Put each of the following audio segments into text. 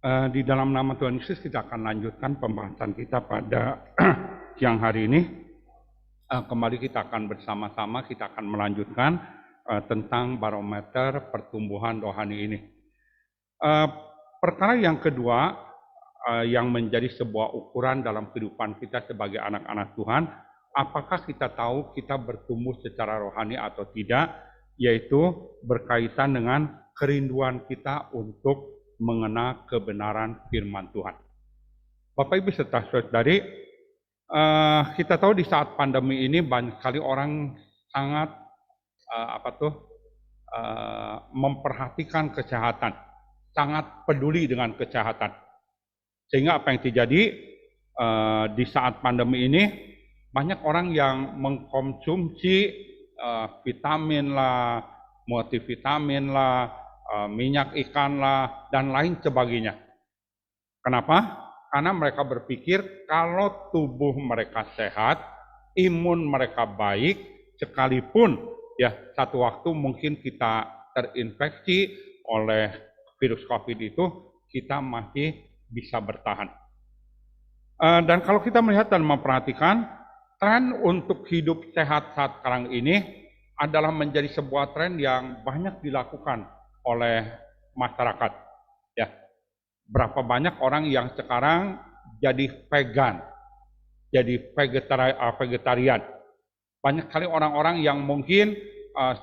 Di dalam nama Tuhan Yesus kita akan lanjutkan pembahasan kita pada siang hari ini. Kembali kita akan bersama-sama, kita akan melanjutkan tentang barometer pertumbuhan rohani ini. Perkara yang kedua yang menjadi sebuah ukuran dalam kehidupan kita sebagai anak-anak Tuhan, apakah kita tahu kita bertumbuh secara rohani atau tidak, yaitu berkaitan dengan kerinduan kita untuk mengenal kebenaran firman Tuhan. Bapak Ibu serta saudari, kita tahu di saat pandemi ini banyak sekali orang sangat memperhatikan kesehatan, sangat peduli dengan kesehatan. Sehingga apa yang terjadi di saat pandemi ini, banyak orang yang mengkonsumsi vitamin lah, multivitamin lah, minyak ikan lah, dan lain sebagainya. Kenapa? Karena mereka berpikir kalau tubuh mereka sehat, imun mereka baik, sekalipun ya satu waktu mungkin kita terinfeksi oleh virus COVID itu, kita masih bisa bertahan. Dan kalau kita melihat dan memperhatikan, tren untuk hidup sehat saat sekarang ini adalah menjadi sebuah tren yang banyak dilakukan oleh masyarakat. Ya, berapa banyak orang yang sekarang jadi vegan, jadi vegetarian. Banyak sekali orang-orang yang mungkin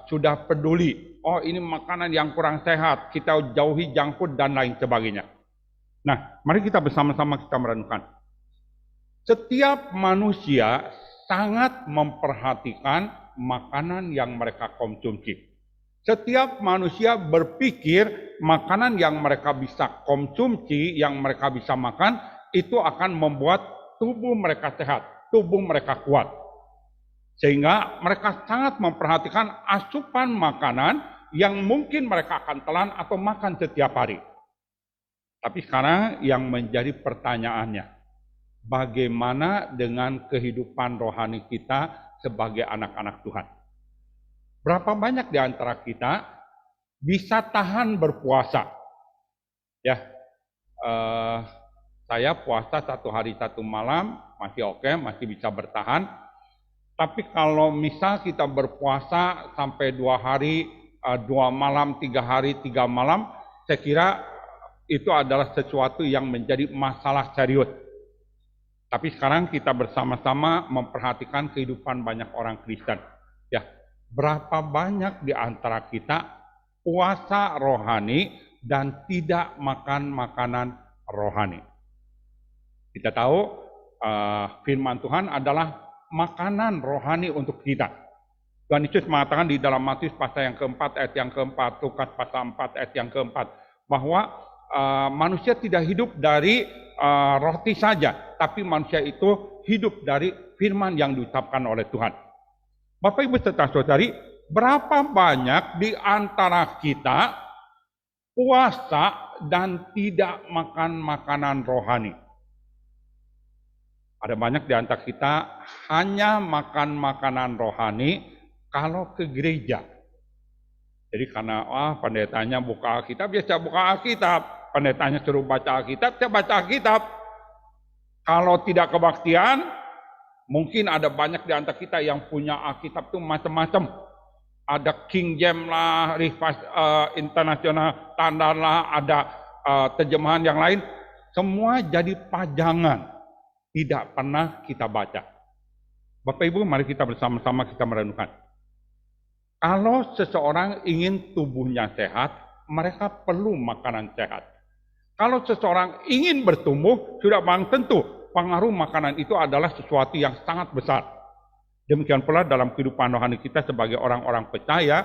sudah peduli, oh ini makanan yang kurang sehat, kita jauhi junk food dan lain sebagainya. Nah, mari kita bersama-sama kita merenungkan. Setiap manusia sangat memperhatikan makanan yang mereka konsumsi. Setiap manusia berpikir makanan yang mereka bisa konsumsi, yang mereka bisa makan, itu akan membuat tubuh mereka sehat, tubuh mereka kuat. Sehingga mereka sangat memperhatikan asupan makanan yang mungkin mereka akan telan atau makan setiap hari. Tapi sekarang yang menjadi pertanyaannya, bagaimana dengan kehidupan rohani kita sebagai anak-anak Tuhan? Berapa banyak di antara kita bisa tahan berpuasa? Ya, saya puasa 1 hari 1 malam masih oke, masih bisa bertahan. Tapi kalau misal kita berpuasa sampai 2 hari, 2 malam, 3 hari, 3 malam, saya kira itu adalah sesuatu yang menjadi masalah serius. Tapi sekarang kita bersama-sama memperhatikan kehidupan banyak orang Kristen. Ya, berapa banyak di antara kita puasa rohani dan tidak makan makanan rohani? Kita tahu firman Tuhan adalah makanan rohani untuk kita. Tuhan Yesus mengatakan di dalam Matius pasal yang keempat ayat yang keempat, Lukas pasal 4 ayat yang keempat, bahwa manusia tidak hidup dari roti saja, tapi manusia itu hidup dari firman yang diucapkan oleh Tuhan. Bapak Ibu serta saudari, berapa banyak di antara kita puasa dan tidak makan makanan rohani? Ada banyak di antara kita hanya makan makanan rohani kalau ke gereja. Jadi karena pendetanya buka Alkitab, ya saya buka Alkitab. Pendetanya suruh baca Alkitab, saya baca Alkitab. Kalau tidak kebaktian, mungkin ada banyak di antara kita yang punya Alkitab itu macam-macam. Ada King James lah, Revised International Standard lah, ada terjemahan yang lain. Semua jadi pajangan. Tidak pernah kita baca. Bapak Ibu, mari kita bersama-sama kita merenungkan. Kalau seseorang ingin tubuhnya sehat, mereka perlu makanan sehat. Kalau seseorang ingin bertumbuh, sudah bang tentu pengaruh makanan itu adalah sesuatu yang sangat besar. Demikian pula dalam kehidupan rohani kita sebagai orang-orang percaya,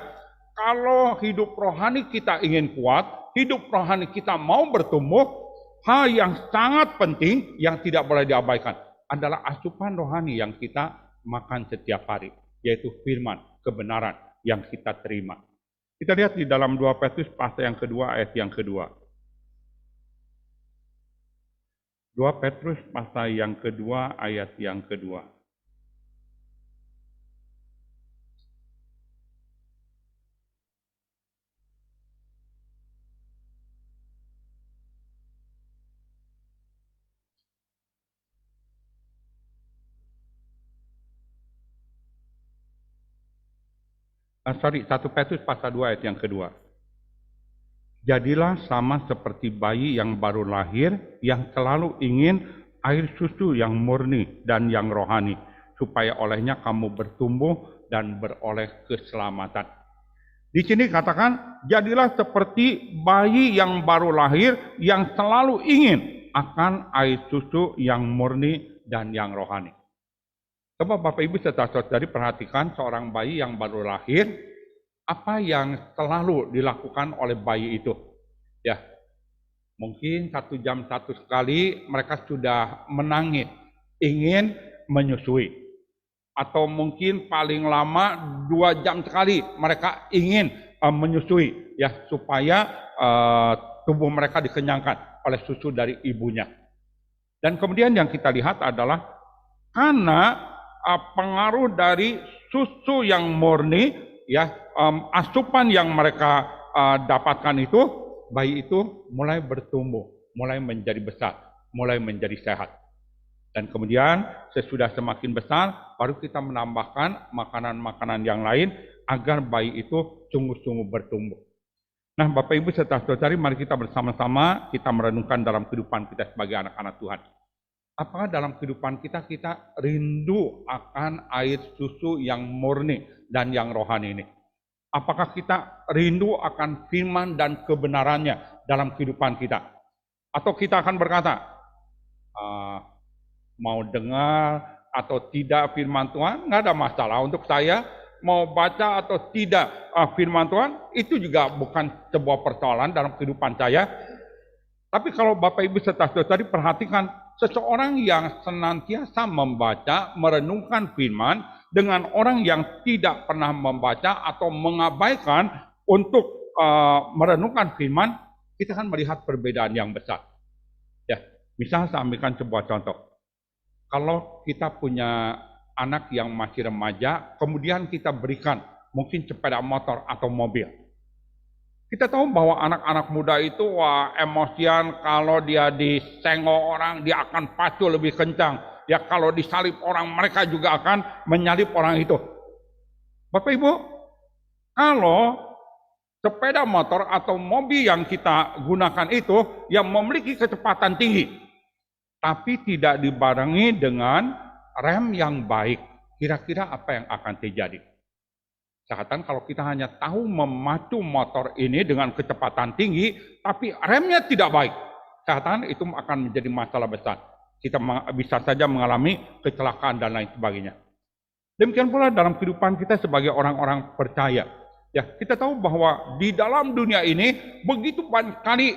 kalau hidup rohani kita ingin kuat, hidup rohani kita mau bertumbuh, hal yang sangat penting yang tidak boleh diabaikan adalah asupan rohani yang kita makan setiap hari, yaitu firman, kebenaran yang kita terima. Kita lihat di dalam 2 Petrus pasal yang kedua ayat yang kedua. 2 Petrus pasal yang kedua ayat yang kedua. 1 Petrus pasal 2 ayat yang kedua. Jadilah sama seperti bayi yang baru lahir, yang selalu ingin air susu yang murni dan yang rohani, supaya olehnya kamu bertumbuh dan beroleh keselamatan. Di sini katakan, jadilah seperti bayi yang baru lahir, yang selalu ingin akan air susu yang murni dan yang rohani. Coba Bapak Ibu saudara-saudari perhatikan seorang bayi yang baru lahir, apa yang selalu dilakukan oleh bayi itu? Ya, mungkin 1 jam 1 kali mereka sudah menangis, ingin menyusui. Atau mungkin paling lama 2 jam sekali mereka ingin menyusui, ya, supaya tubuh mereka dikenyangkan oleh susu dari ibunya. Dan kemudian yang kita lihat adalah karena pengaruh dari susu yang murni, ya, asupan yang mereka dapatkan itu, bayi itu mulai bertumbuh, mulai menjadi besar, mulai menjadi sehat. Dan kemudian sesudah semakin besar, baru kita menambahkan makanan-makanan yang lain agar bayi itu sungguh-sungguh bertumbuh. Nah, Bapak Ibu saudara-saudari, mari kita bersama-sama kita merenungkan dalam kehidupan kita sebagai anak-anak Tuhan. Apakah dalam kehidupan kita rindu akan air susu yang murni dan yang rohani ini? Apakah kita rindu akan firman dan kebenarannya dalam kehidupan kita? Atau kita akan berkata, mau dengar atau tidak firman Tuhan, nggak ada masalah untuk saya. Mau baca atau tidak firman Tuhan, itu juga bukan sebuah persoalan dalam kehidupan saya. Tapi kalau Bapak Ibu saudara-saudari perhatikan, seseorang yang senantiasa membaca, merenungkan firman, dengan orang yang tidak pernah membaca atau mengabaikan untuk merenungkan firman, kita akan melihat perbedaan yang besar. Ya, misal saya ambilkan sebuah contoh. Kalau kita punya anak yang masih remaja, kemudian kita berikan mungkin sepeda motor atau mobil. Kita tahu bahwa anak-anak muda itu emosian, kalau dia disenggol orang, dia akan pacu lebih kencang. Ya, kalau disalib orang, mereka juga akan menyalib orang itu. Bapak Ibu, kalau sepeda motor atau mobil yang kita gunakan itu yang memiliki kecepatan tinggi, tapi tidak dibarengi dengan rem yang baik, kira-kira apa yang akan terjadi? Katakan kalau kita hanya tahu memacu motor ini dengan kecepatan tinggi, tapi remnya tidak baik, katakan itu akan menjadi masalah besar. Kita bisa saja mengalami kecelakaan dan lain sebagainya. Demikian pula dalam kehidupan kita sebagai orang-orang percaya. Ya, kita tahu bahwa di dalam dunia ini begitu banyak kali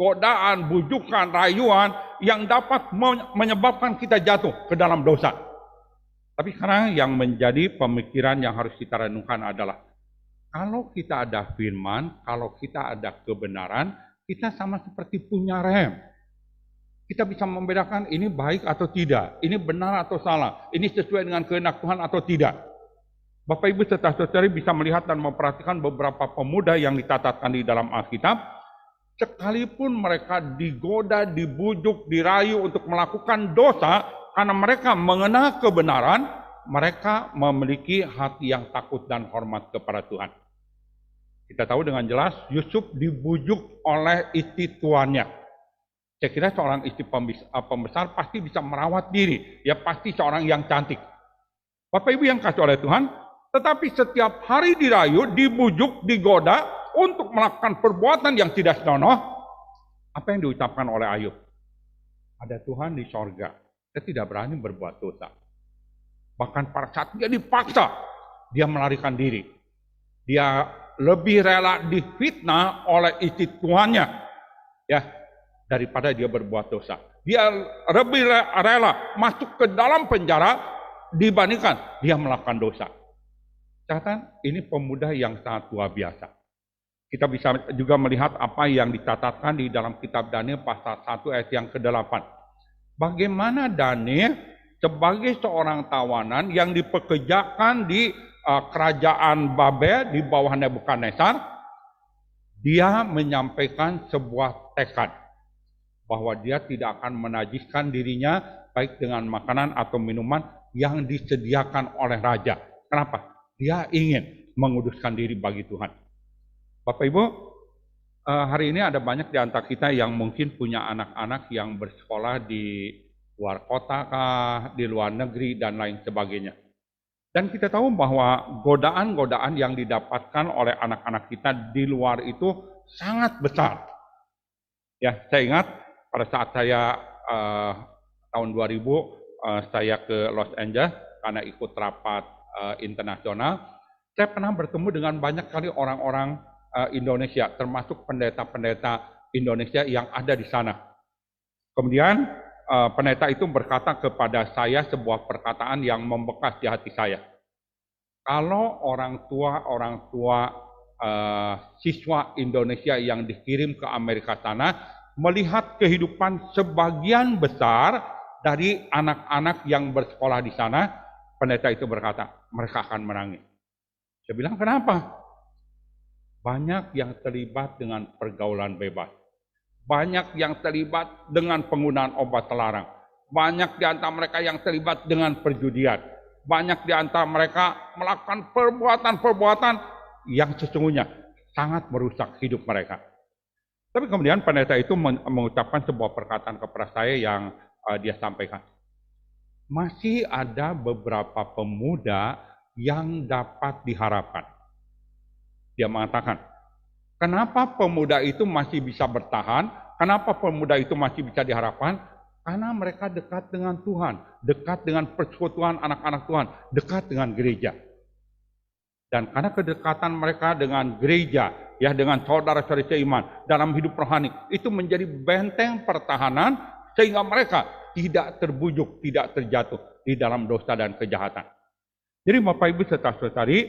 godaan, bujukan, rayuan yang dapat menyebabkan kita jatuh ke dalam dosa. Tapi sekarang yang menjadi pemikiran yang harus kita renungkan adalah, kalau kita ada firman, kalau kita ada kebenaran, kita sama seperti punya rem. Kita bisa membedakan ini baik atau tidak, ini benar atau salah, ini sesuai dengan kehendak Tuhan atau tidak. Bapak Ibu saudara-saudari bisa melihat dan memperhatikan beberapa pemuda yang dicatatkan di dalam Alkitab, sekalipun mereka digoda, dibujuk, dirayu untuk melakukan dosa, karena mereka mengenal kebenaran, mereka memiliki hati yang takut dan hormat kepada Tuhan. Kita tahu dengan jelas, Yusuf dibujuk oleh istri tuannya. Saya kira seorang istri pembesar pasti bisa merawat diri, ya pasti seorang yang cantik. Bapak Ibu yang kasih oleh Tuhan, tetapi setiap hari dirayu, dibujuk, digoda untuk melakukan perbuatan yang tidak senonoh. Apa yang diucapkan oleh Ayub? Ada Tuhan di sorga, saya tidak berani berbuat dosa. Bahkan pada saat dia dipaksa, dia melarikan diri. Dia lebih rela difitnah oleh istri tuannya, ya, daripada dia berbuat dosa. Dia lebih rela masuk ke dalam penjara dibandingkan dia melakukan dosa. Catatan, ini pemuda yang sangat luar biasa. Kita bisa juga melihat apa yang dicatatkan di dalam kitab Daniel pasal 1 ayat yang ke-8. Bagaimana Daniel sebagai seorang tawanan yang dipekerjakan di kerajaan Babel di bawah Nebukadnezar, dia menyampaikan sebuah tekad bahwa dia tidak akan menajiskan dirinya baik dengan makanan atau minuman yang disediakan oleh raja. Kenapa? Dia ingin menguduskan diri bagi Tuhan. Bapak Ibu, hari ini ada banyak di antara kita yang mungkin punya anak-anak yang bersekolah di luar kota kah, di luar negeri, dan lain sebagainya. Dan kita tahu bahwa godaan-godaan yang didapatkan oleh anak-anak kita di luar itu sangat besar. Ya, saya ingat pada saat saya tahun 2000 saya ke Los Angeles karena ikut rapat internasional. Saya pernah bertemu dengan banyak kali orang-orang Indonesia, termasuk pendeta-pendeta Indonesia yang ada di sana. Kemudian pendeta itu berkata kepada saya sebuah perkataan yang membekas di hati saya. Kalau orang tua siswa Indonesia yang dikirim ke Amerika sana melihat kehidupan sebagian besar dari anak-anak yang bersekolah di sana, pendeta itu berkata, mereka akan menangis. Saya bilang, kenapa? Banyak yang terlibat dengan pergaulan bebas. Banyak yang terlibat dengan penggunaan obat terlarang. Banyak di antara mereka yang terlibat dengan perjudian. Banyak di antara mereka melakukan perbuatan-perbuatan yang sesungguhnya sangat merusak hidup mereka. Tapi kemudian pendeta itu mengucapkan sebuah perkataan kepada saya yang dia sampaikan. Masih ada beberapa pemuda yang dapat diharapkan. Dia mengatakan, kenapa pemuda itu masih bisa bertahan? Kenapa pemuda itu masih bisa diharapkan? Karena mereka dekat dengan Tuhan, dekat dengan persekutuan anak-anak Tuhan, dekat dengan gereja. Dan karena kedekatan mereka dengan gereja, ya dengan saudara-saudara seiman dalam hidup rohani, itu menjadi benteng pertahanan sehingga mereka tidak terbujuk, tidak terjatuh di dalam dosa dan kejahatan. Jadi Bapak Ibu saudara-saudari,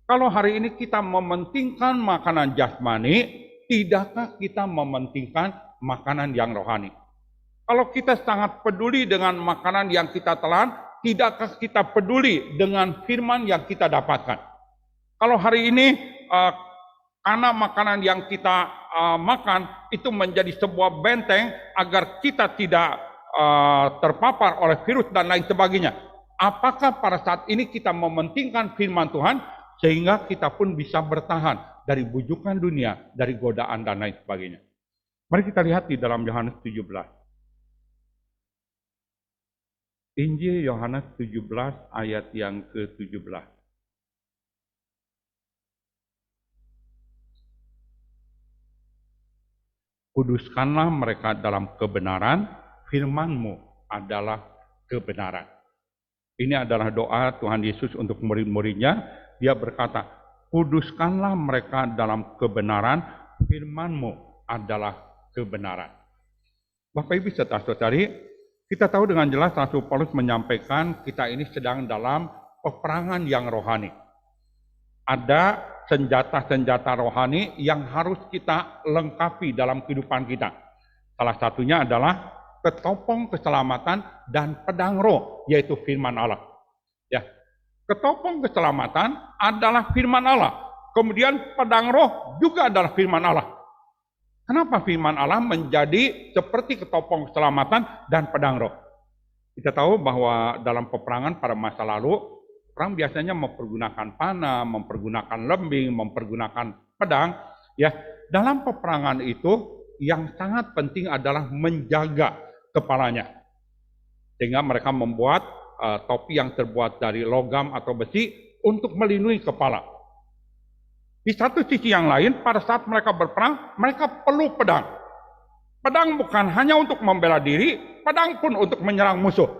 kalau hari ini kita mementingkan makanan jasmani, tidakkah kita mementingkan makanan yang rohani? Kalau kita sangat peduli dengan makanan yang kita telan, tidakkah kita peduli dengan firman yang kita dapatkan? Kalau hari ini karena makanan yang kita makan itu menjadi sebuah benteng agar kita tidak terpapar oleh virus dan lain sebagainya, apakah pada saat ini kita mementingkan firman Tuhan sehingga kita pun bisa bertahan dari bujukan dunia, dari godaan dan lain sebagainya? Mari kita lihat di dalam Yohanes 17. Injil Yohanes 17 ayat yang ke-17. Kuduskanlah mereka dalam kebenaran, firman-Mu adalah kebenaran. Ini adalah doa Tuhan Yesus untuk murid-muridnya. Dia berkata, kuduskanlah mereka dalam kebenaran, firman-Mu adalah kebenaran. Bapak Ibu saudara-saudari, kita tahu dengan jelas Rasul Paulus menyampaikan kita ini sedang dalam peperangan yang rohani. Ada senjata-senjata rohani yang harus kita lengkapi dalam kehidupan kita. Salah satunya adalah ketopong keselamatan dan pedang roh, yaitu firman Allah. Ya, ketopong keselamatan adalah firman Allah. Kemudian pedang roh juga adalah firman Allah. Kenapa firman Allah menjadi seperti ketopong keselamatan dan pedang roh? Kita tahu bahwa dalam peperangan pada masa lalu, perang biasanya mempergunakan panah, mempergunakan lembing, mempergunakan pedang. Ya, dalam peperangan itu yang sangat penting adalah menjaga kepalanya. Sehingga mereka membuat topi yang terbuat dari logam atau besi untuk melindungi kepala. Di satu sisi yang lain, pada saat mereka berperang, mereka perlu pedang. Pedang bukan hanya untuk membela diri, pedang pun untuk menyerang musuh.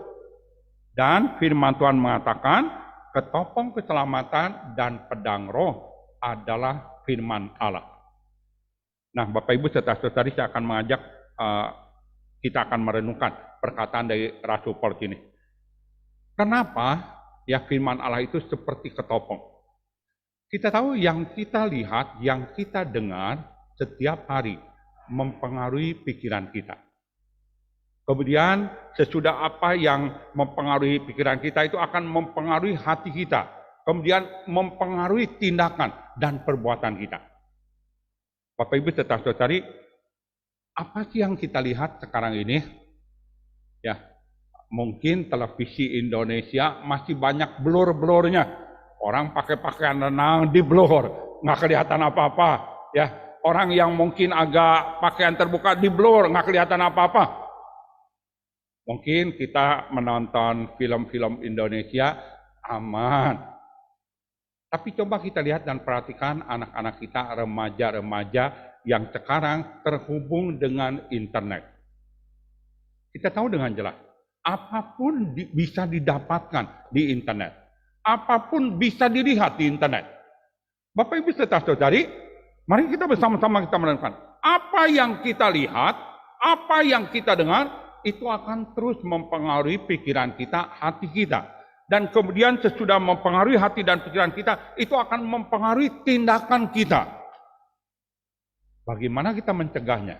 Dan firman Tuhan mengatakan, ketopong keselamatan dan pedang roh adalah firman Allah. Nah, Bapak Ibu saudara-saudari, saya akan mengajak kita akan merenungkan perkataan dari Rasul Paulus ini. Kenapa ya firman Allah itu seperti ketopong? Kita tahu yang kita lihat, yang kita dengar setiap hari mempengaruhi pikiran kita. Kemudian sesudah apa yang mempengaruhi pikiran kita itu akan mempengaruhi hati kita. Kemudian mempengaruhi tindakan dan perbuatan kita. Bapak Ibu saudara-saudari, apa sih yang kita lihat sekarang ini? Ya, mungkin televisi Indonesia masih banyak blur-blurnya. Orang pakai pakaian renang di blur, nggak kelihatan apa-apa. Ya, orang yang mungkin agak pakaian terbuka di blur, nggak kelihatan apa-apa. Mungkin kita menonton film-film Indonesia aman. Tapi coba kita lihat dan perhatikan anak-anak kita, remaja-remaja yang sekarang terhubung dengan internet. Kita tahu dengan jelas, apapun bisa didapatkan di internet. Apapun bisa dilihat di internet. Bapak Ibu serta saudari, mari kita bersama-sama kita menentukan. Apa yang kita lihat, apa yang kita dengar, itu akan terus mempengaruhi pikiran kita, hati kita. Dan kemudian sesudah mempengaruhi hati dan pikiran kita, itu akan mempengaruhi tindakan kita. Bagaimana kita mencegahnya?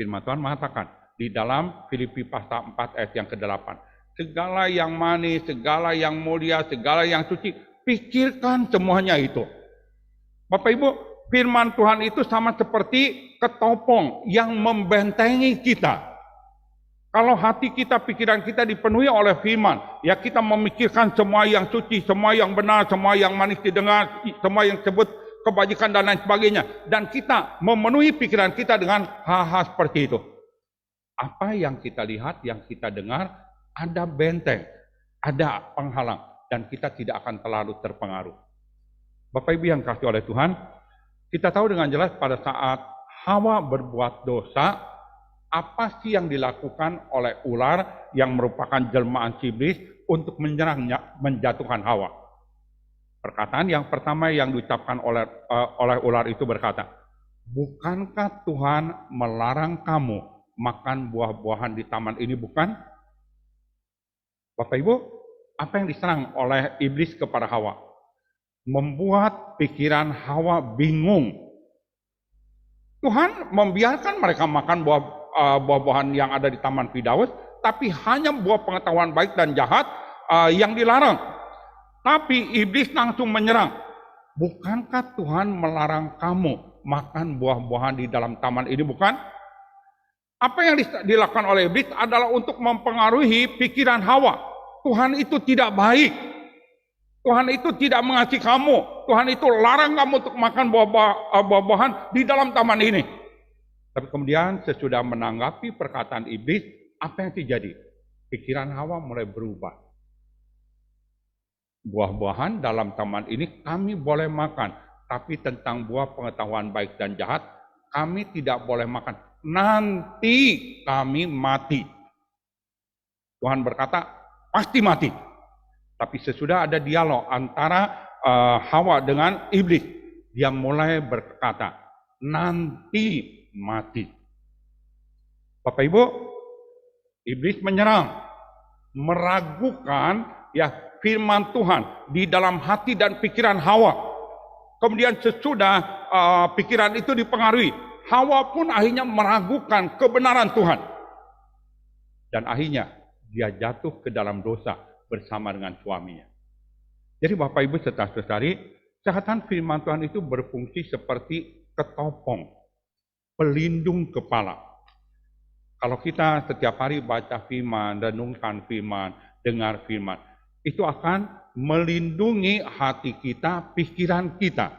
Firman Tuhan mengatakan di dalam Filipi pasal 4 ayat yang ke-8. Segala yang manis, segala yang mulia, segala yang suci, pikirkan semuanya itu. Bapak Ibu, firman Tuhan itu sama seperti ketopong yang membentengi kita. Kalau hati kita, pikiran kita dipenuhi oleh firman, ya kita memikirkan semua yang suci, semua yang benar, semua yang manis didengar, semua yang sebut kebajikan dan lain sebagainya. Dan kita memenuhi pikiran kita dengan hal-hal seperti itu. Apa yang kita lihat, yang kita dengar, ada benteng, ada penghalang, dan kita tidak akan terlalu terpengaruh. Bapak Ibu yang kasih oleh Tuhan, kita tahu dengan jelas pada saat Hawa berbuat dosa, apa sih yang dilakukan oleh ular yang merupakan jelmaan iblis untuk menyerangnya, menjatuhkan Hawa? Perkataan yang pertama yang diucapkan oleh ular itu berkata, bukankah Tuhan melarang kamu makan buah-buahan di taman ini, bukan? Bapak Ibu, apa yang diserang oleh iblis kepada Hawa? Membuat pikiran Hawa bingung. Tuhan membiarkan mereka makan buah-buahan yang ada di Taman Firdaus, tapi hanya buah pengetahuan baik dan jahat yang dilarang. Tapi iblis langsung menyerang. Bukankah Tuhan melarang kamu makan buah-buahan di dalam taman ini, bukan? Apa yang dilakukan oleh iblis adalah untuk mempengaruhi pikiran Hawa. Tuhan itu tidak baik. Tuhan itu tidak mengasihi kamu. Tuhan itu larang kamu untuk makan buah-buahan di dalam taman ini. Tapi kemudian sesudah menanggapi perkataan iblis, apa yang terjadi? Pikiran Hawa mulai berubah. Buah-buahan dalam taman ini kami boleh makan. Tapi tentang buah pengetahuan baik dan jahat, kami tidak boleh makan. Nanti kami mati. Tuhan berkata, pasti mati. Tapi sesudah ada dialog antara Hawa dengan iblis, dia mulai berkata, nanti mati. Bapak Ibu, iblis menyerang, meragukan ya firman Tuhan di dalam hati dan pikiran Hawa. Kemudian sesudah pikiran itu dipengaruhi, Hawa pun akhirnya meragukan kebenaran Tuhan. Dan akhirnya dia jatuh ke dalam dosa bersama dengan suaminya. Jadi Bapak Ibu serta saudari, catatan firman Tuhan itu berfungsi seperti ketopong, pelindung kepala. Kalau kita setiap hari baca firman, renungkan firman, dengar firman, itu akan melindungi hati kita, pikiran kita.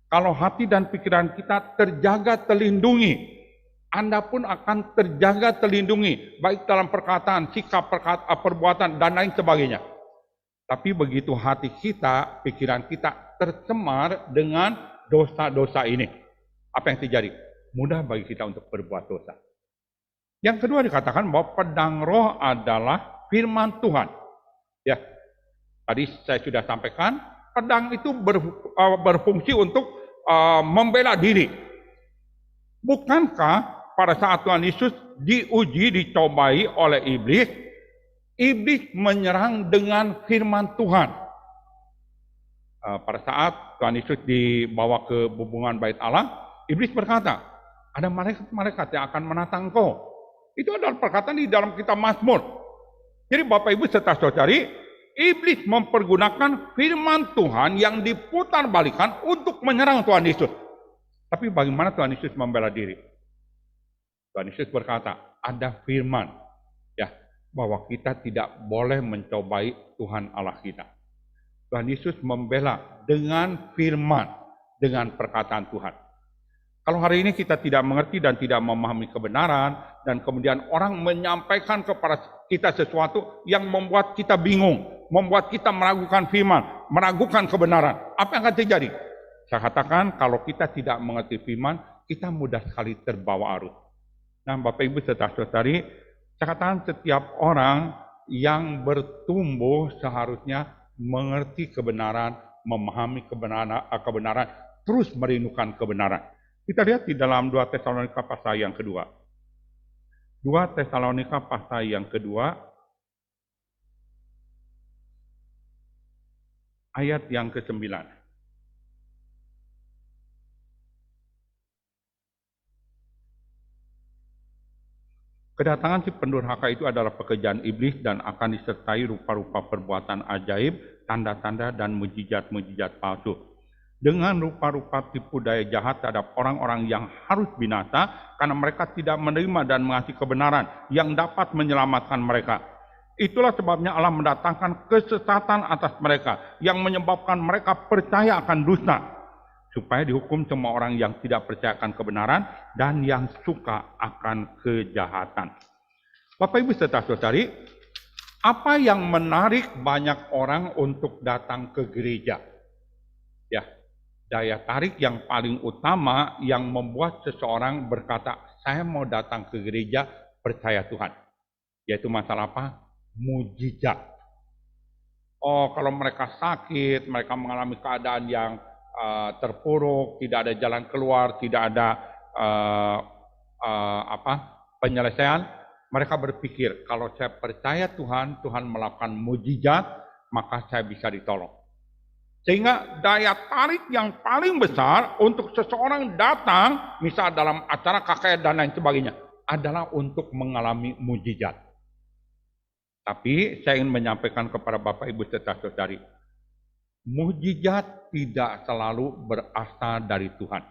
Kalau hati dan pikiran kita terjaga, terlindungi, Anda pun akan terjaga, terlindungi, baik dalam perkataan, sikap, perbuatan, dan lain sebagainya. Tapi begitu hati kita, pikiran kita tercemar dengan dosa-dosa ini, apa yang terjadi? Mudah bagi kita untuk berbuat dosa. Yang kedua dikatakan bahwa pedang roh adalah firman Tuhan. Ya, tadi saya sudah sampaikan, pedang itu berfungsi untuk membela diri. Bukankah pada saat Tuhan Yesus diuji, dicobai oleh iblis, iblis menyerang dengan firman Tuhan. Pada saat Tuhan Yesus dibawa ke bubungan bait Allah, iblis berkata, ada malaikat-malaikat yang akan menatang engkau. Itu adalah perkataan di dalam kitab Mazmur. Jadi Bapak Ibu serta saudari, iblis mempergunakan firman Tuhan yang diputarbalikkan untuk menyerang Tuhan Yesus. Tapi bagaimana Tuhan Yesus membela diri? Tuhan Yesus berkata, ada firman ya bahwa kita tidak boleh mencobai Tuhan Allah kita. Tuhan Yesus membela dengan firman, dengan perkataan Tuhan. Kalau hari ini kita tidak mengerti dan tidak memahami kebenaran, dan kemudian orang menyampaikan kepada kita sesuatu yang membuat kita bingung, membuat kita meragukan firman, meragukan kebenaran, apa yang akan terjadi? Saya katakan kalau kita tidak mengerti firman, kita mudah sekali terbawa arus. Nah, Bapak Ibu saudara-saudari, saya katakan setiap orang yang bertumbuh seharusnya mengerti kebenaran, memahami kebenaran, terus merindukan kebenaran. Kita lihat di dalam 2 Tesalonika pasal yang kedua. 2 Tesalonika pasal yang kedua, ayat yang ke-9. Kedatangan si pendurhaka itu adalah pekerjaan iblis dan akan disertai rupa-rupa perbuatan ajaib, tanda-tanda dan mujizat-mujizat palsu. Dengan rupa-rupa tipu daya jahat terhadap orang-orang yang harus binasa karena mereka tidak menerima dan mengasihi kebenaran yang dapat menyelamatkan mereka. Itulah sebabnya Allah mendatangkan kesesatan atas mereka yang menyebabkan mereka percaya akan dusta, supaya dihukum semua orang yang tidak percaya akan kebenaran dan yang suka akan kejahatan. Bapak Ibu saudara-saudari, apa yang menarik banyak orang untuk datang ke gereja? Ya, daya tarik yang paling utama yang membuat seseorang berkata, saya mau datang ke gereja percaya Tuhan. Yaitu masalah apa? Mujizat. Oh, kalau mereka sakit, mereka mengalami keadaan yang terpuruk, tidak ada jalan keluar, tidak ada penyelesaian, mereka berpikir, kalau saya percaya Tuhan, Tuhan melakukan mujizat, maka saya bisa ditolong. Sehingga daya tarik yang paling besar untuk seseorang datang, misal dalam acara KKR dan lain sebagainya, adalah untuk mengalami mujizat. Tapi saya ingin menyampaikan kepada Bapak Ibu saudara-saudari, mujizat tidak selalu berasal dari Tuhan.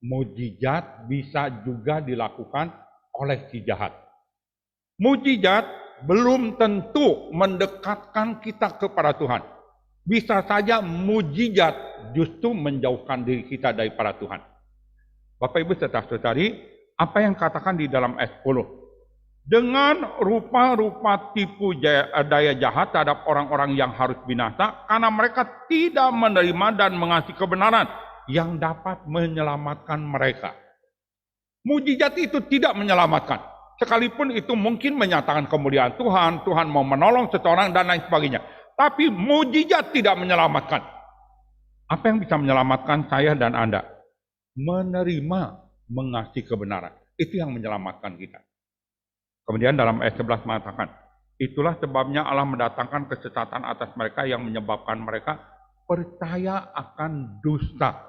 Mujizat bisa juga dilakukan oleh si jahat. Mujizat belum tentu mendekatkan kita kepada Tuhan. Bisa saja mujizat justru menjauhkan diri kita daripada Tuhan. Bapak Ibu saudara-saudari, apa yang katakan di dalam ayat 10? Dengan rupa-rupa tipu daya jahat terhadap orang-orang yang harus binasa, karena mereka tidak menerima dan mengasihi kebenaran yang dapat menyelamatkan mereka. Mujizat itu tidak menyelamatkan. Sekalipun itu mungkin menyatakan kemuliaan Tuhan, Tuhan mau menolong seseorang dan lain sebagainya. Tapi mujizat tidak menyelamatkan. Apa yang bisa menyelamatkan saya dan Anda? Menerima, mengasihi kebenaran. Itu yang menyelamatkan kita. Kemudian dalam ayat 11 mengatakan, itulah sebabnya Allah mendatangkan kesesatan atas mereka yang menyebabkan mereka percaya akan dusta.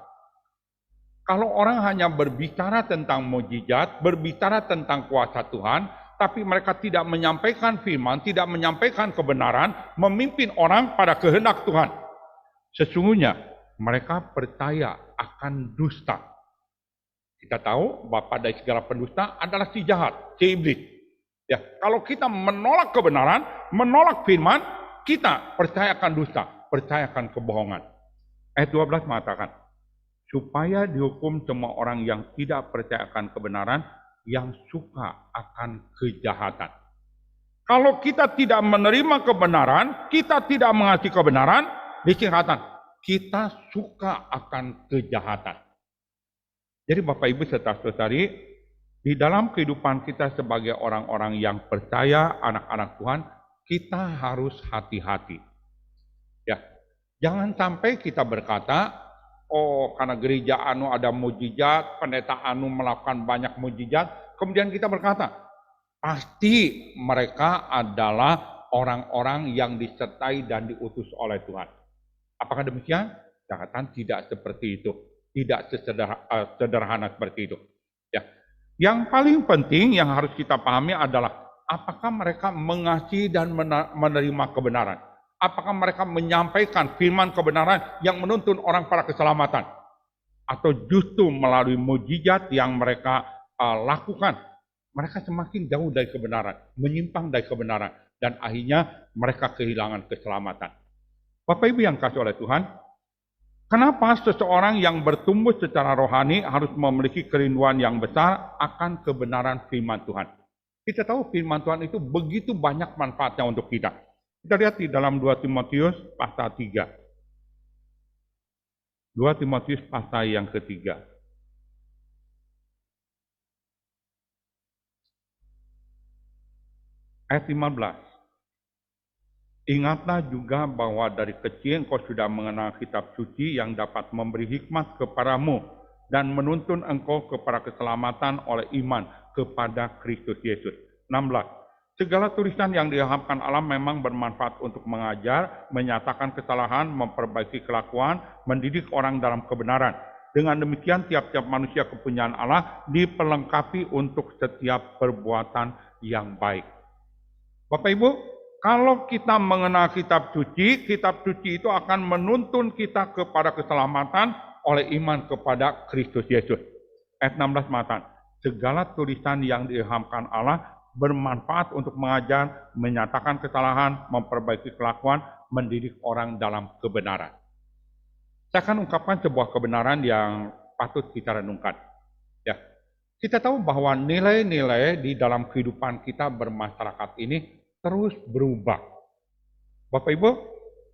Kalau orang hanya berbicara tentang mujizat, berbicara tentang kuasa Tuhan, tapi mereka tidak menyampaikan firman, tidak menyampaikan kebenaran, memimpin orang pada kehendak Tuhan. Sesungguhnya mereka percaya akan dusta. Kita tahu bapak dari segala pendusta adalah si jahat, si iblis. Ya, kalau kita menolak kebenaran, menolak firman, kita percaya akan dusta, percaya akan kebohongan. Ayat 12 mengatakan, supaya dihukum semua orang yang tidak percaya akan kebenaran, yang suka akan kejahatan. Kalau kita tidak menerima kebenaran, kita tidak mengasihi kebenaran, disingkatan, kita suka akan kejahatan. Jadi Bapak Ibu saudara-saudari, di dalam kehidupan kita sebagai orang-orang yang percaya, anak-anak Tuhan, kita harus hati-hati. Ya, jangan sampai kita berkata, oh, karena gereja anu ada mujizat, pendeta anu melakukan banyak mujizat, kemudian kita berkata, pasti mereka adalah orang-orang yang disertai dan diutus oleh Tuhan. Apakah demikian? Catatan tidak seperti itu, tidak sederhana seperti itu. Ya, yang paling penting yang harus kita pahami adalah apakah mereka mengasihi dan menerima kebenaran. Apakah mereka menyampaikan firman kebenaran yang menuntun orang pada keselamatan? Atau justru melalui mujizat yang mereka lakukan, mereka semakin jauh dari kebenaran, menyimpang dari kebenaran, dan akhirnya mereka kehilangan keselamatan. Bapak Ibu yang kasih oleh Tuhan, kenapa seseorang yang bertumbuh secara rohani harus memiliki kerinduan yang besar akan kebenaran firman Tuhan? Kita tahu firman Tuhan itu begitu banyak manfaatnya untuk kita. Kita lihat di dalam 2 Timotius pasal 3. 2 Timotius pasal yang ketiga. Ayat 15. Ingatlah juga bahwa dari kecil engkau sudah mengenal kitab suci yang dapat memberi hikmat kepadamu dan menuntun engkau kepada keselamatan oleh iman kepada Kristus Yesus. 16. Segala tulisan yang diilhamkan Allah memang bermanfaat untuk mengajar, menyatakan kesalahan, memperbaiki kelakuan, mendidik orang dalam kebenaran. Dengan demikian tiap-tiap manusia kepunyaan Allah diperlengkapi untuk setiap perbuatan yang baik. Bapak Ibu, kalau kita mengenal kitab suci itu akan menuntun kita kepada keselamatan oleh iman kepada Kristus Yesus. Ayat 16 mengatakan, segala tulisan yang diilhamkan Allah bermanfaat untuk mengajar, menyatakan kesalahan, memperbaiki kelakuan, mendidik orang dalam kebenaran. Saya akan ungkapkan sebuah kebenaran yang patut kita renungkan. Ya, kita tahu bahwa nilai-nilai di dalam kehidupan kita bermasyarakat ini terus berubah. Bapak Ibu,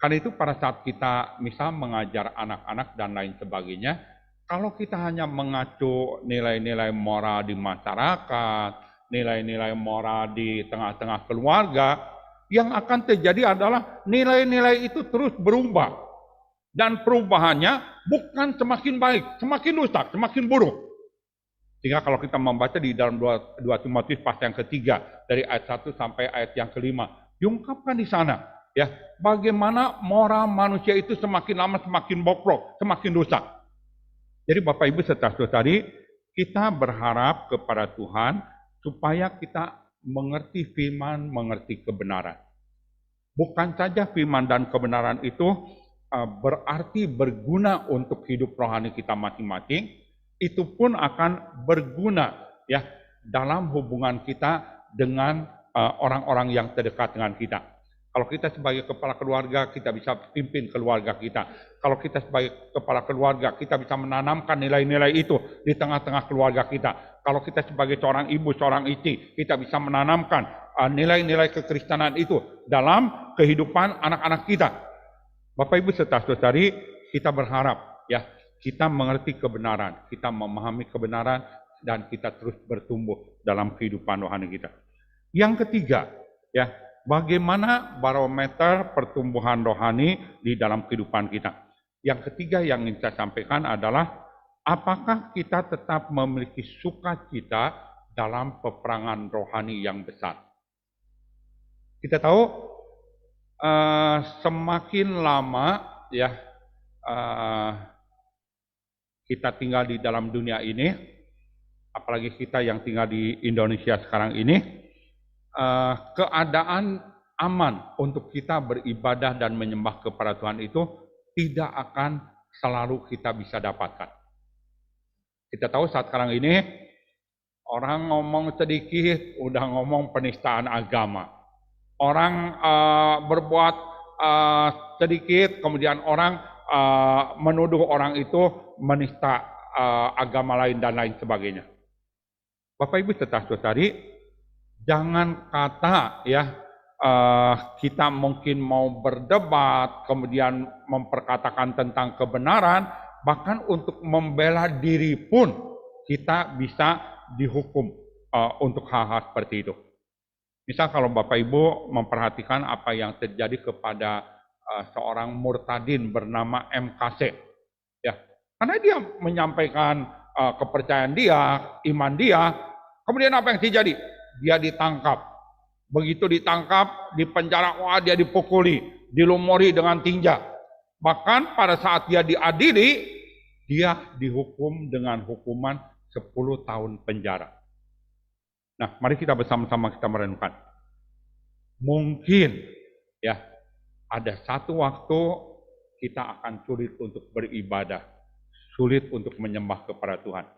karena itu pada saat kita misal mengajar anak-anak dan lain sebagainya, kalau kita hanya mengacu nilai-nilai moral di masyarakat, nilai-nilai moral di tengah-tengah keluarga, yang akan terjadi adalah nilai-nilai itu terus berubah. Dan perubahannya bukan semakin baik, semakin rusak, semakin buruk. Sehingga kalau kita membaca di dalam 2 Timotius pasal yang ketiga, dari ayat 1 sampai ayat yang kelima, diungkapkan di sana, ya, bagaimana moral manusia itu semakin lama semakin bobrok, semakin rusak. Jadi Bapak Ibu saudara-saudari, kita berharap kepada Tuhan supaya kita mengerti firman, mengerti kebenaran. Bukan saja firman dan kebenaran itu berarti berguna untuk hidup rohani kita masing-masing, itu pun akan berguna ya dalam hubungan kita dengan orang-orang yang terdekat dengan kita. Kalau kita sebagai kepala keluarga, kita bisa pimpin keluarga kita. Kalau kita sebagai kepala keluarga, kita bisa menanamkan nilai-nilai itu di tengah-tengah keluarga kita. Kalau kita sebagai seorang ibu, seorang istri, kita bisa menanamkan nilai-nilai kekristenan itu dalam kehidupan anak-anak kita. Bapak Ibu saudara-saudari, kita berharap ya kita mengerti kebenaran, kita memahami kebenaran, dan kita terus bertumbuh dalam kehidupan rohani kita. Yang ketiga, ya, bagaimana barometer pertumbuhan rohani di dalam kehidupan kita. Yang ketiga yang ingin saya sampaikan adalah, apakah kita tetap memiliki sukacita dalam peperangan rohani yang besar. Kita tahu, semakin lama, ya, kita tinggal di dalam dunia ini, apalagi kita yang tinggal di Indonesia sekarang ini, keadaan aman untuk kita beribadah dan menyembah kepada Tuhan itu tidak akan selalu kita bisa dapatkan. Kita tahu saat sekarang ini, orang ngomong sedikit, udah ngomong penistaan agama. Orang berbuat sedikit, kemudian orang menuduh orang itu menista agama lain dan lain sebagainya. Bapak Ibu saudara-saudari, jangan kata ya kita mungkin mau berdebat, kemudian memperkatakan tentang kebenaran, bahkan untuk membela diri pun kita bisa dihukum untuk hal-hal seperti itu. Misal kalau Bapak Ibu memperhatikan apa yang terjadi kepada seorang murtadin bernama MKC, ya, karena dia menyampaikan kepercayaan dia, iman dia, kemudian apa yang terjadi? Dia ditangkap. Begitu ditangkap, di penjara, wah dia dipukuli, dilumuri dengan tinja. Bahkan pada saat dia diadili, dia dihukum dengan hukuman 10 tahun penjara. Nah, mari kita bersama-sama kita merenungkan. Mungkin ya ada satu waktu kita akan sulit untuk beribadah, sulit untuk menyembah kepada Tuhan,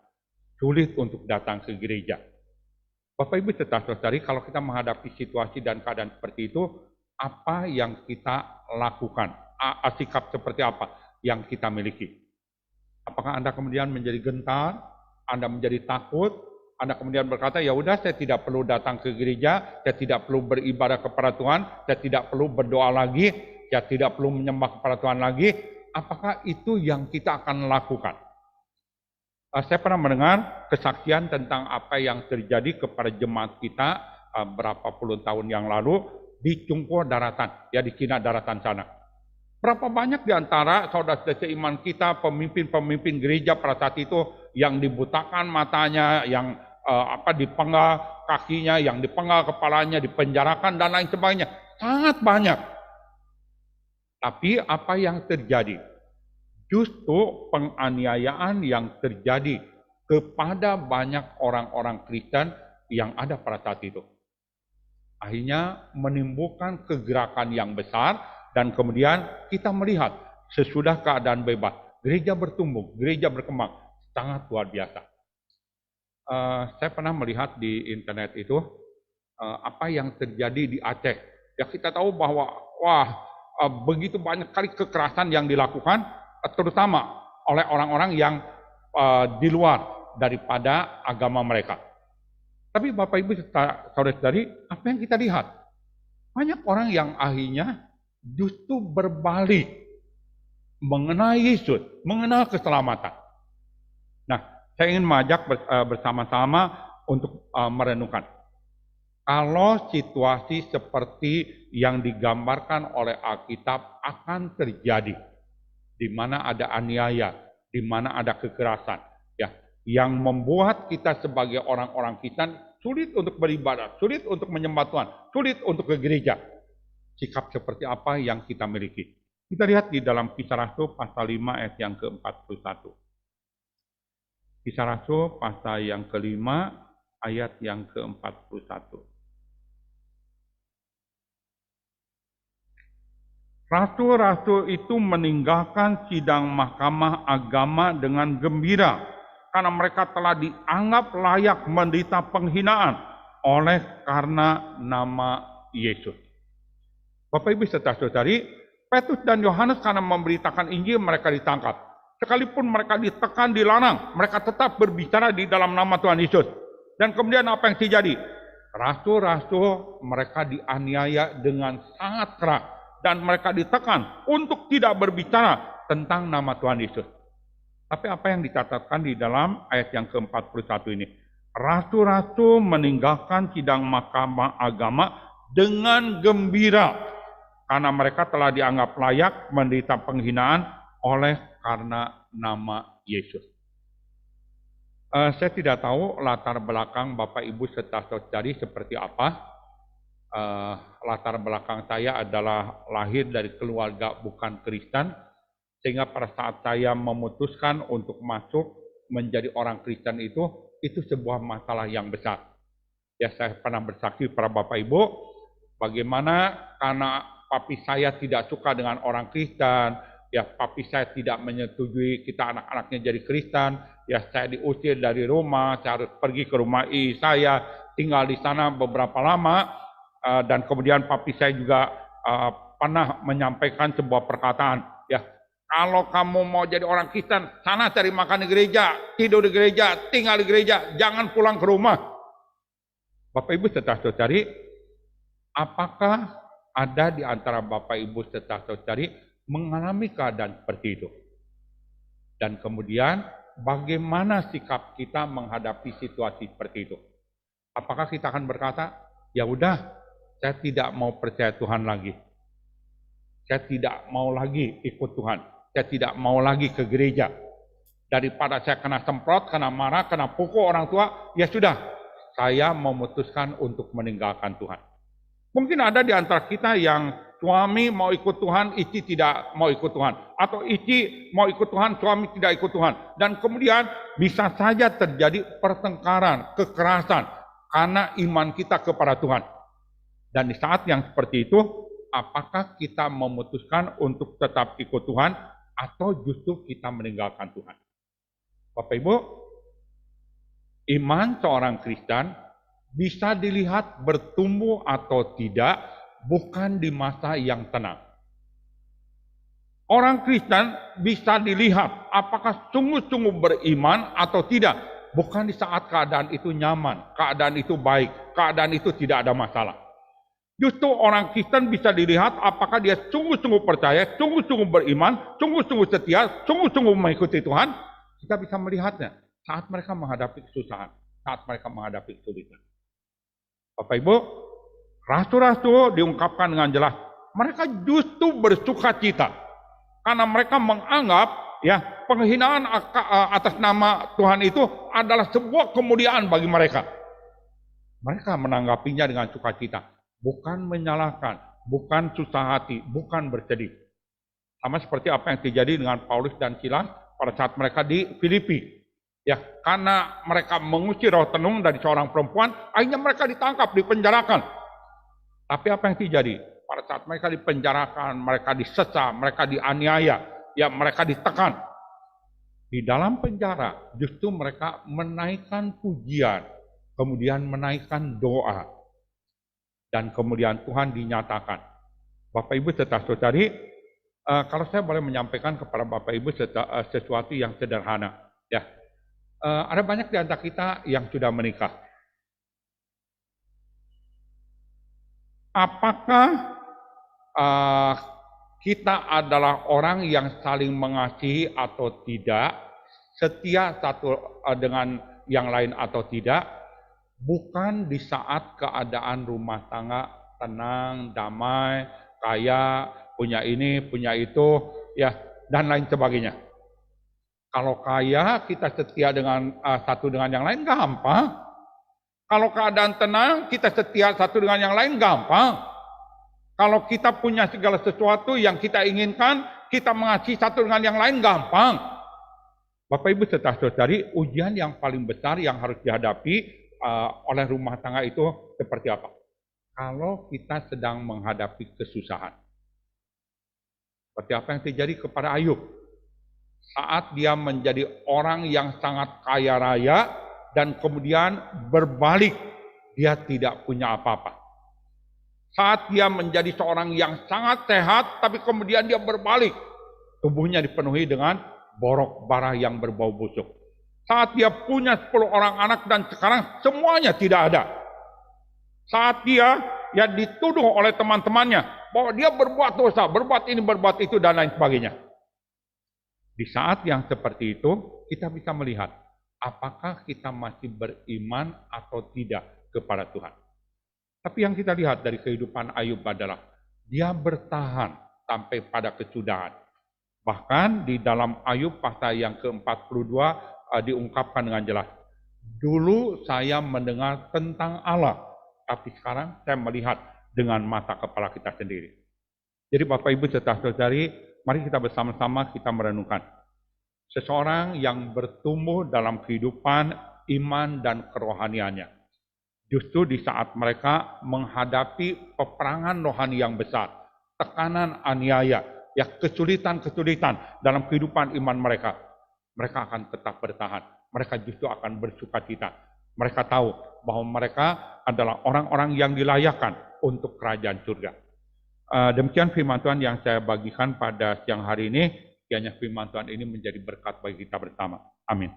sulit untuk datang ke gereja. Bapak Ibu saudara-saudari, kalau kita menghadapi situasi dan keadaan seperti itu, apa yang kita lakukan? sikap seperti apa yang kita miliki. Apakah Anda kemudian menjadi gentar, Anda menjadi takut, Anda kemudian berkata, ya udah saya tidak perlu datang ke gereja, saya tidak perlu beribadah kepada Tuhan, saya tidak perlu berdoa lagi, saya tidak perlu menyembah kepada Tuhan lagi. Apakah itu yang kita akan lakukan? Saya pernah mendengar kesaksian tentang apa yang terjadi kepada jemaat kita berapa puluh tahun yang lalu di Cungkuo Daratan, ya di Cina Daratan sana. Berapa banyak di antara saudara-saudara seiman kita, pemimpin-pemimpin gereja pada saat itu yang dibutakan matanya, yang dipenggal kakinya, yang dipenggal kepalanya, dipenjarakan dan lain sebagainya. Sangat banyak. Tapi apa yang terjadi? Justru penganiayaan yang terjadi kepada banyak orang-orang Kristen yang ada pada saat itu. Akhirnya menimbulkan kegerakan yang besar dan kemudian kita melihat sesudah keadaan bebas, gereja bertumbuh, gereja berkembang, sangat luar biasa. Saya pernah melihat di internet itu apa yang terjadi di Aceh. Ya kita tahu bahwa begitu banyak kali kekerasan yang dilakukan, terutama oleh orang-orang yang di luar daripada agama mereka. Tapi Bapak Ibu saudara-saudari, apa yang kita lihat? Banyak orang yang akhirnya justru berbalik mengenal Yesus, mengenal keselamatan. Nah, saya ingin mengajak bersama-sama untuk merenungkan. Kalau situasi seperti yang digambarkan oleh Alkitab akan terjadi, di mana ada aniaya, di mana ada kekerasan, ya, yang membuat kita sebagai orang-orang Kristen sulit untuk beribadah, sulit untuk menyembah Tuhan, sulit untuk ke gereja. Sikap seperti apa yang kita miliki? Kita lihat di dalam Kisah Rasul pasal 5 ayat yang ke-41. Kisah Rasul pasal yang ke-5 ayat yang ke-41. Rasul-rasul itu meninggalkan sidang mahkamah agama dengan gembira karena mereka telah dianggap layak menderita penghinaan oleh karena nama Yesus. Bapak Ibu saudara-saudari, Petrus dan Yohanes karena memberitakan Injil mereka ditangkap. Sekalipun mereka ditekan, dilarang, mereka tetap berbicara di dalam nama Tuhan Yesus. Dan kemudian apa yang terjadi? Rasul-rasul mereka dianiaya dengan sangat keras. Dan mereka ditekan untuk tidak berbicara tentang nama Tuhan Yesus. Tapi apa yang dicatatkan di dalam ayat yang ke-41 ini? Rasul-rasul meninggalkan sidang mahkamah agama dengan gembira. Karena mereka telah dianggap layak menderita penghinaan oleh karena nama Yesus. Saya tidak tahu latar belakang Bapak Ibu serta saudari seperti apa. Latar belakang saya adalah lahir dari keluarga bukan Kristen, sehingga pada saat saya memutuskan untuk masuk menjadi orang Kristen itu sebuah masalah yang besar. Ya, saya pernah bersaksi para Bapak Ibu, bagaimana karena papi saya tidak suka dengan orang Kristen, ya papi saya tidak menyetujui kita anak-anaknya jadi Kristen, ya saya diusir dari rumah, saya harus pergi ke rumah saya, tinggal di sana beberapa lama. Dan kemudian papi saya juga pernah menyampaikan sebuah perkataan, ya kalau kamu mau jadi orang Kristen, sana cari makan di gereja, tidur di gereja, tinggal di gereja, jangan pulang ke rumah. Bapak Ibu saudara-saudari, apakah ada di antara Bapak Ibu saudara-saudari mengalami keadaan seperti itu? Dan kemudian bagaimana sikap kita menghadapi situasi seperti itu? Apakah kita akan berkata, ya udah, saya tidak mau percaya Tuhan lagi. Saya tidak mau lagi ikut Tuhan. Saya tidak mau lagi ke gereja. Daripada saya kena semprot, kena marah, kena pukul orang tua, ya sudah, saya memutuskan untuk meninggalkan Tuhan. Mungkin ada di antara kita yang suami mau ikut Tuhan, istri tidak mau ikut Tuhan. Atau istri mau ikut Tuhan, suami tidak ikut Tuhan. Dan kemudian bisa saja terjadi pertengkaran, kekerasan, karena iman kita kepada Tuhan. Dan di saat yang seperti itu, apakah kita memutuskan untuk tetap ikut Tuhan atau justru kita meninggalkan Tuhan? Bapak Ibu, iman seorang Kristen bisa dilihat bertumbuh atau tidak bukan di masa yang tenang. Orang Kristen bisa dilihat apakah sungguh-sungguh beriman atau tidak. Bukan di saat keadaan itu nyaman, keadaan itu baik, keadaan itu tidak ada masalah. Justru orang Kristen bisa dilihat apakah dia sungguh-sungguh percaya, sungguh-sungguh beriman, sungguh-sungguh setia, sungguh-sungguh mengikuti Tuhan. Kita bisa melihatnya saat mereka menghadapi kesusahan, saat mereka menghadapi kesulitan. Bapak Ibu, rasul-rasul diungkapkan dengan jelas, mereka justru bersuka cita karena mereka menganggap penghinaan atas nama Tuhan itu adalah sebuah kemuliaan bagi mereka. Mereka menanggapinya dengan sukacita, bukan menyalahkan, bukan susah hati, bukan bersedih. Sama seperti apa yang terjadi dengan Paulus dan Silas pada saat mereka di Filipi. Karena mereka mengusir roh tenung dari seorang perempuan, akhirnya mereka ditangkap, dipenjarakan. Tapi apa yang terjadi? Pada saat mereka dipenjarakan, mereka disesat, mereka dianiaya, mereka ditekan. Di dalam penjara, justru mereka menaikkan pujian, kemudian menaikkan doa. Dan kemudian Tuhan dinyatakan. Bapak Ibu saudara-saudari, kalau saya boleh menyampaikan kepada Bapak Ibu sesuatu yang sederhana. Ada banyak di antara kita yang sudah menikah. Apakah kita adalah orang yang saling mengasihi atau tidak, setia satu dengan yang lain atau tidak, bukan di saat keadaan rumah tangga tenang, damai, kaya, punya ini, punya itu, dan lain sebagainya. Kalau kaya, kita setia dengan satu dengan yang lain, gampang. Kalau keadaan tenang, kita setia satu dengan yang lain, gampang. Kalau kita punya segala sesuatu yang kita inginkan, kita mengasihi satu dengan yang lain, gampang. Bapak Ibu saudara-saudari, ujian yang paling besar yang harus dihadapi oleh rumah tangga itu seperti apa? Kalau kita sedang menghadapi kesusahan. Seperti apa yang terjadi kepada Ayub. Saat dia menjadi orang yang sangat kaya raya, dan kemudian berbalik, dia tidak punya apa-apa. Saat dia menjadi seorang yang sangat sehat, tapi kemudian dia berbalik, tubuhnya dipenuhi dengan borok bara yang berbau busuk. Saat dia punya 10 orang anak dan sekarang semuanya tidak ada. Saat dia dituduh oleh teman-temannya bahwa dia berbuat dosa, berbuat ini, berbuat itu, dan lain sebagainya. Di saat yang seperti itu, kita bisa melihat apakah kita masih beriman atau tidak kepada Tuhan. Tapi yang kita lihat dari kehidupan Ayub adalah dia bertahan sampai pada kesudahan. Bahkan di dalam Ayub pasal yang ke-42 diungkapkan dengan jelas. Dulu saya mendengar tentang Allah, tapi sekarang saya melihat dengan mata kepala kita sendiri. Jadi Bapak Ibu saudara-saudari, mari kita bersama-sama kita merenungkan. Seseorang yang bertumbuh dalam kehidupan iman dan kerohaniannya. Justru di saat mereka menghadapi peperangan rohani yang besar, tekanan aniaya, kesulitan-kesulitan dalam kehidupan iman mereka, mereka akan tetap bertahan. Mereka justru akan bersukacita. Mereka tahu bahwa mereka adalah orang-orang yang dilayakkan untuk kerajaan surga. Demikian firman Tuhan yang saya bagikan pada siang hari ini. Kiranya firman Tuhan ini menjadi berkat bagi kita bersama. Amin.